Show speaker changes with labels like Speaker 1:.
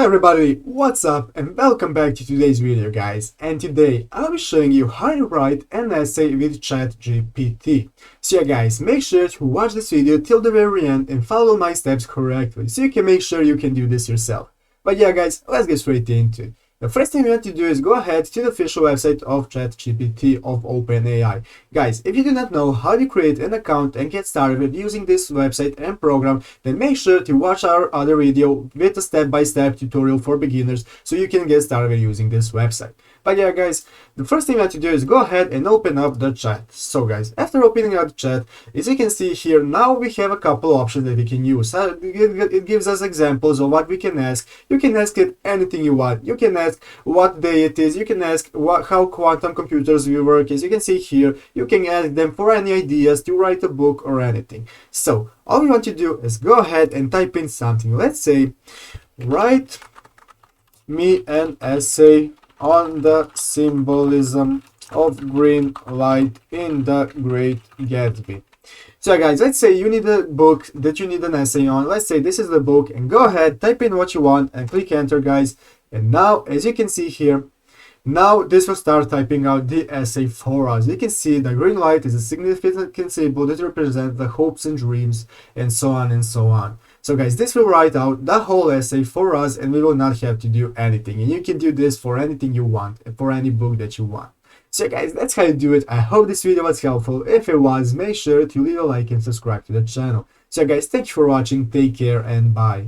Speaker 1: Hi everybody, what's up and welcome back to today's video guys, and today I'll be showing you how to write an essay with ChatGPT. So yeah guys, make sure to watch this video till the very end and follow my steps correctly so you can make sure you can do this yourself. But yeah guys, let's get straight into it. The first thing you want to do is go ahead to the official website of ChatGPT of OpenAI. Guys, if you do not know how to create an account and get started with using this website and program, then make sure to watch our other video with a step-by-step tutorial for beginners so you can get started with using this website. But yeah guys, the first thing you have to do is go ahead and open up the chat. So guys, after opening up the chat, as you can see here, now we have a couple options that we can use. It gives us examples of what we can ask. You can ask it anything you want. You can ask what day it is. You can ask how quantum computers will work. As you can see here, you can ask them for any ideas to write a book or anything. So all we want to do is go ahead and type in something. Let's say, write me an essay on the symbolism of green light in the Great Gatsby. So guys, let's say you need a book that you need an essay on. Let's say this is the book, and go ahead, type in what you want and click enter guys. And now, as you can see here, now this will start typing out the essay for us. You can see the green light is a significant symbol that represents the hopes and dreams and so on and so on. So guys, this will write out the whole essay for us and we will not have to do anything. And you can do this for anything you want, for any book that you want. So guys, that's how you do it. I hope this video was helpful. If it was, make sure to leave a like and subscribe to the channel. So guys, thank you for watching, take care and bye.